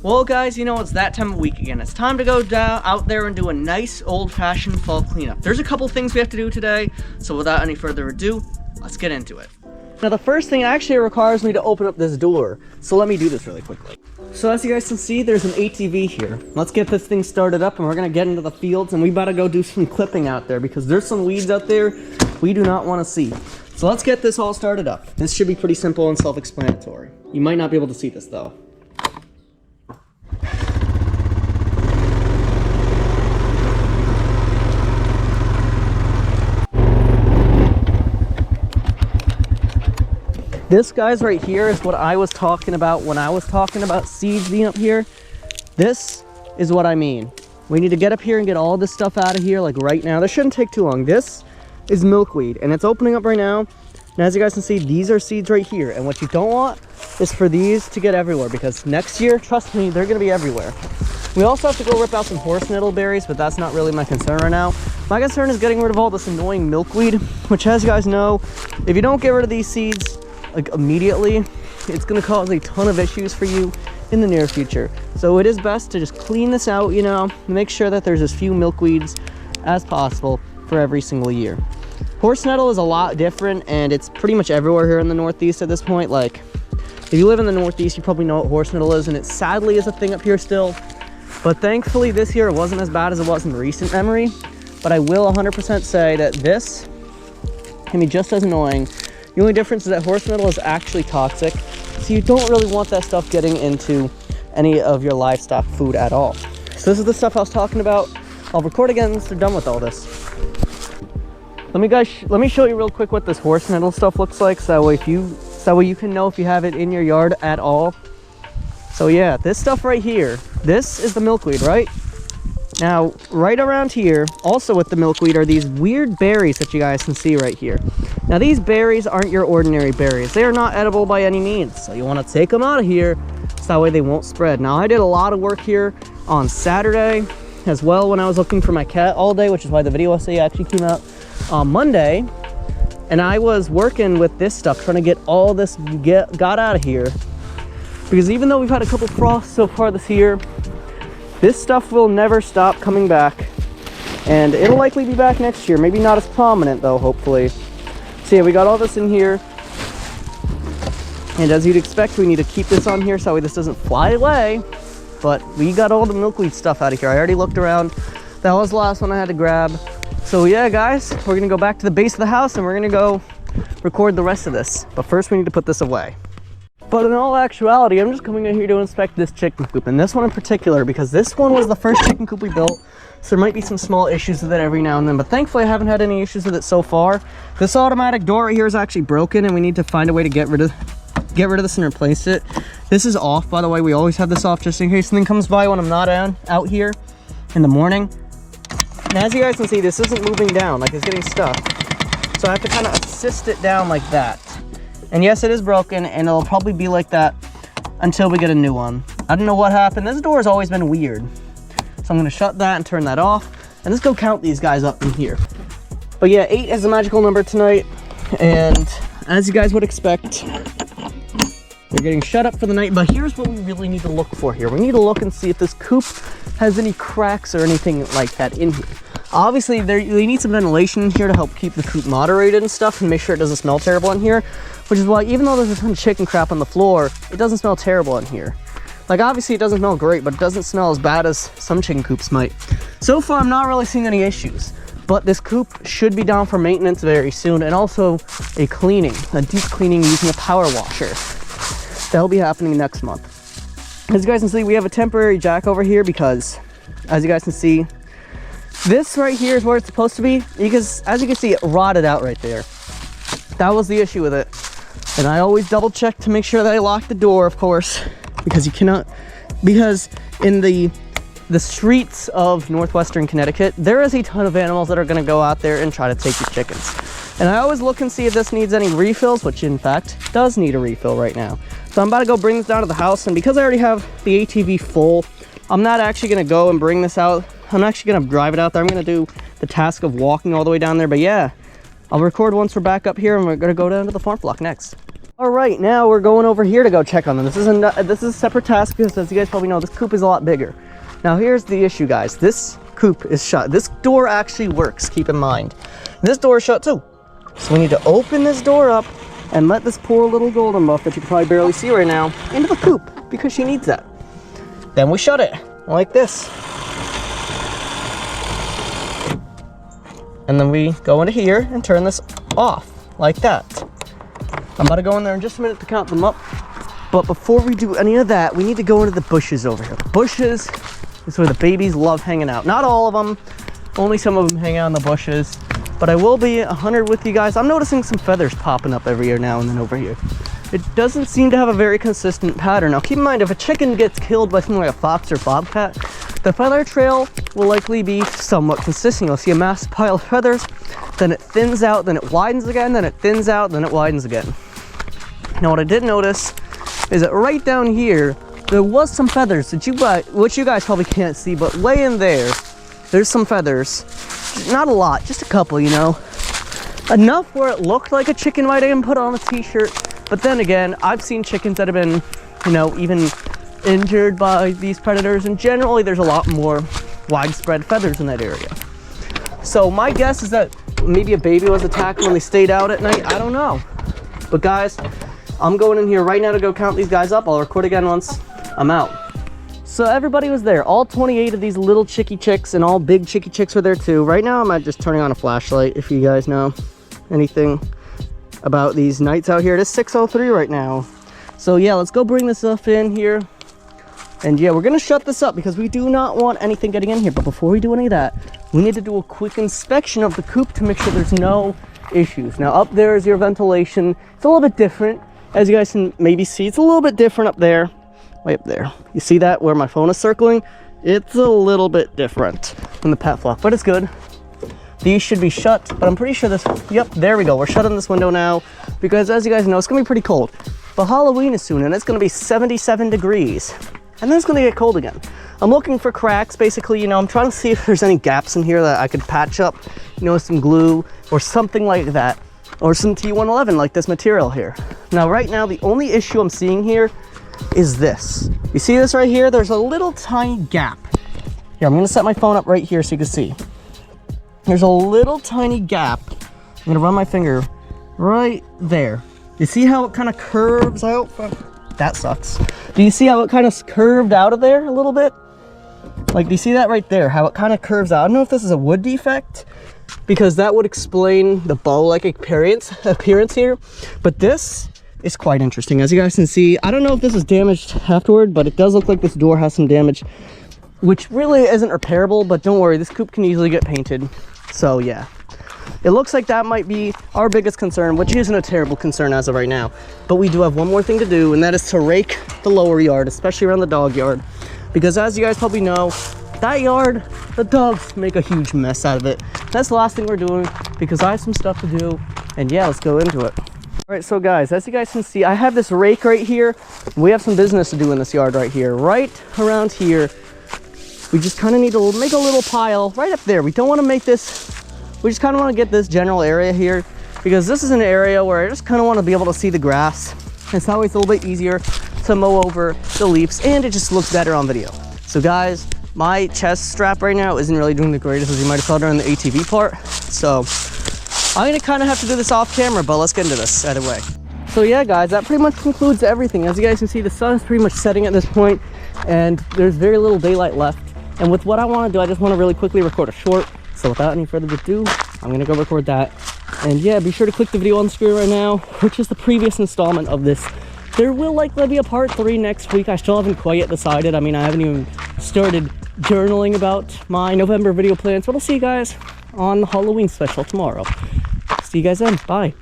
Well guys, you know, it's that time of week again. It's time to go out there and do a nice old-fashioned fall cleanup. There's a couple things we have to do today, so without any further ado, let's get into it. Now the first thing actually requires me to open up this door, so let me do this really quickly. So as you guys can see, there's an ATV here. Let's get this thing started up and we're gonna get into the fields and we better go do some clipping out there because there's some weeds out there we do not want to see. So let's get this all started up. This should be pretty simple and self-explanatory. You might not be able to see this though. This, guys, right here is what I was talking about when I was talking about seeds being up here. This is what I mean. We need to get up here and get all this stuff out of here, like right now. This shouldn't take too long. This is milkweed, and it's opening up right now. And as you guys can see, these are seeds right here. And what you don't want is for these to get everywhere, because next year, trust me, they're gonna be everywhere. We also have to go rip out some horse nettle berries, but that's not really my concern right now. My concern is getting rid of all this annoying milkweed, which, as you guys know, if you don't get rid of these seeds, like immediately, it's going to cause a ton of issues for you in the near future. So it is best to just clean this out, you know, make sure that there's as few milkweeds as possible for every single year. Horse nettle is a lot different and it's pretty much everywhere here in the Northeast at this point. Like, if you live in the Northeast, you probably know what horse nettle is, and it sadly is a thing up here still. But thankfully this year it wasn't as bad as it was in recent memory. But I will 100% say that this can be just as annoying. The only difference is that horse nettle is actually toxic, so you don't really want that stuff getting into any of your livestock food at all. So this is the stuff I was talking about. I'll record again once they're done with all this. Let me show you real quick what this horse nettle stuff looks like, so that way you can know if you have it in your yard at all. So yeah, this stuff right here, this is the milkweed, right? Now, right around here, also with the milkweed, are these weird berries that you guys can see right here. Now, these berries aren't your ordinary berries. They are not edible by any means. So you want to take them out of here so that way they won't spread. Now, I did a lot of work here on Saturday as well when I was looking for my cat all day, which is why the video essay actually came out on Monday. And I was working with this stuff, trying to get all this got out of here. Because even though we've had a couple frosts so far this year, this stuff will never stop coming back, and it'll likely be back next year. Maybe not as prominent though, hopefully. So yeah, we got all this in here, and as you'd expect, we need to keep this on here so that way this doesn't fly away. But we got all the milkweed stuff out of here. I already looked around. That was the last one I had to grab. So yeah, guys, we're gonna go back to the base of the house and we're gonna go record the rest of this. But first we need to put this away. But in all actuality, I'm just coming in here to inspect this chicken coop, and this one in particular, because this one was the first chicken coop we built, so there might be some small issues with it every now and then, but thankfully I haven't had any issues with it so far. This automatic door right here is actually broken, and we need to find a way to get rid of this and replace it. This is off, by the way. We always have this off just in case something comes by when I'm not out here in the morning. And as you guys can see, this isn't moving down, like it's getting stuck. So I have to kind of assist it down like that. And yes, it is broken, and it'll probably be like that until we get a new one. I don't know what happened. This door has always been weird. So I'm gonna shut that and turn that off, and let's go count these guys up in here. But yeah, 8 is a magical number tonight, and as you guys would expect, they're getting shut up for the night. But here's what we really need to look for here. We need to look and see if this coop has any cracks or anything like that in here. Obviously, they need some ventilation in here to help keep the coop moderated and stuff, and make sure it doesn't smell terrible in here. Which is why, even though there's a ton of chicken crap on the floor, it doesn't smell terrible in here. Like, obviously it doesn't smell great, but it doesn't smell as bad as some chicken coops might. So far, I'm not really seeing any issues. But this coop should be down for maintenance very soon, and also a deep cleaning using a power washer. That'll be happening next month. As you guys can see, we have a temporary jack over here because, as you guys can see, this right here is where it's supposed to be, because as you can see, it rotted out right there. That was the issue with it. And I always double check to make sure that I lock the door, of course, because you cannot, because in the streets of northwestern Connecticut, there is a ton of animals that are going to go out there and try to take your chickens. And I always look and see if this needs any refills, which in fact does need a refill right now. So I'm about to go bring this down to the house, and because I already have the ATV full, I'm not actually going to go and bring this out. I'm actually going to drive it out there. I'm going to do the task of walking all the way down there. But yeah, I'll record once we're back up here, and we're going to go down to the farm block next. All right, now we're going over here to go check on them. This is a separate task because, as you guys probably know, this coop is a lot bigger. Now here's the issue, guys. This coop is shut. This door actually works, keep in mind. This door is shut too. So we need to open this door up and let this poor little golden muff that you can probably barely see right now into the coop because she needs that. Then we shut it like this. And then we go into here and turn this off like that. I'm about to go in there in just a minute to count them up. But before we do any of that, we need to go into the bushes over here. The bushes is where the babies love hanging out. Not all of them, only some of them hang out in the bushes. But I will be 100 with you guys. I'm noticing some feathers popping up every now and then over here. It doesn't seem to have a very consistent pattern. Now keep in mind, if a chicken gets killed by something like a fox or bobcat, the feather trail will likely be somewhat consistent. You'll see a massive pile of feathers, then it thins out, then it widens again, then it thins out, then it widens again. Now what I did notice is that right down here, there was some feathers that which you guys probably can't see, but way in there, there's some feathers. Not a lot, just a couple, you know. Enough where it looked like a chicken might have been put on a t-shirt, but then again, I've seen chickens that have been, you know, even injured by these predators, and generally there's a lot more widespread feathers in that area. So my guess is that maybe a baby was attacked when they stayed out at night. I don't know. But guys, I'm going in here right now to go count these guys up. I'll record again once I'm out. So everybody was there. All 28 of these little chickie chicks and all big chickie chicks were there too. Right now I'm just turning on a flashlight if you guys know anything about these nights out here. It is 6:03 right now. So yeah, let's go bring this stuff in here. And yeah, we're gonna shut this up because we do not want anything getting in here. But before we do any of that, we need to do a quick inspection of the coop to make sure there's no issues. Now up there is your ventilation. It's a little bit different. As you guys can maybe see, it's a little bit different up there. Way up there. You see that where my phone is circling? It's a little bit different from the pet flock, but it's good. These should be shut, but I'm pretty sure this, yep, there we go. We're shutting this window now because as you guys know, it's gonna be pretty cold. But Halloween is soon and it's gonna be 77 degrees. And then it's gonna get cold again. I'm looking for cracks, basically, you know, I'm trying to see if there's any gaps in here that I could patch up, you know, with some glue or something like that, or some T111 like this material here. Now, right now, the only issue I'm seeing here is this. You see this right here? There's a little tiny gap. Here, I'm gonna set my phone up right here so you can see. There's a little tiny gap. I'm gonna run my finger right there. You see how it kind of curves out? That sucks. Do you see how it kind of curved out of there a little bit? Like, do you see that right there? How it kind of curves out? I don't know if this is a wood defect, because that would explain the bow-like appearance here. But this is quite interesting. As you guys can see, I don't know if this is damaged afterward, but it does look like this door has some damage, which really isn't repairable, but don't worry, this coop can easily get painted. So yeah, it looks like that might be our biggest concern, which isn't a terrible concern as of right now. But we do have one more thing to do, and that is to rake the lower yard, especially around the dog yard. Because as you guys probably know, that yard, the dogs make a huge mess out of it. That's the last thing we're doing because I have some stuff to do, and yeah, let's go into it. All right, so guys, as you guys can see, I have this rake right here. We have some business to do in this yard right here. Right around here, we just kind of need to make a little pile right up there. We don't want to make this, we just kind of want to get this general area here because this is an area where I just kind of want to be able to see the grass. It's always a little bit easier to mow over the leaves, and it just looks better on video. So guys, my chest strap right now isn't really doing the greatest, as you might have saw during the ATV part. So I'm gonna kind of have to do this off camera, but let's get into this right away. So yeah, guys, that pretty much concludes everything. As you guys can see, the sun is pretty much setting at this point, and there's very little daylight left. And with what I want to do, I just want to really quickly record a short. So without any further ado, I'm gonna go record that. And yeah, be sure to click the video on the screen right now, which is the previous installment of this. There will likely be a part 3 next week. I still haven't quite yet decided. I mean, I haven't even started journaling about my November video plans, but I'll see you guys on the Halloween special tomorrow. See you guys then. Bye.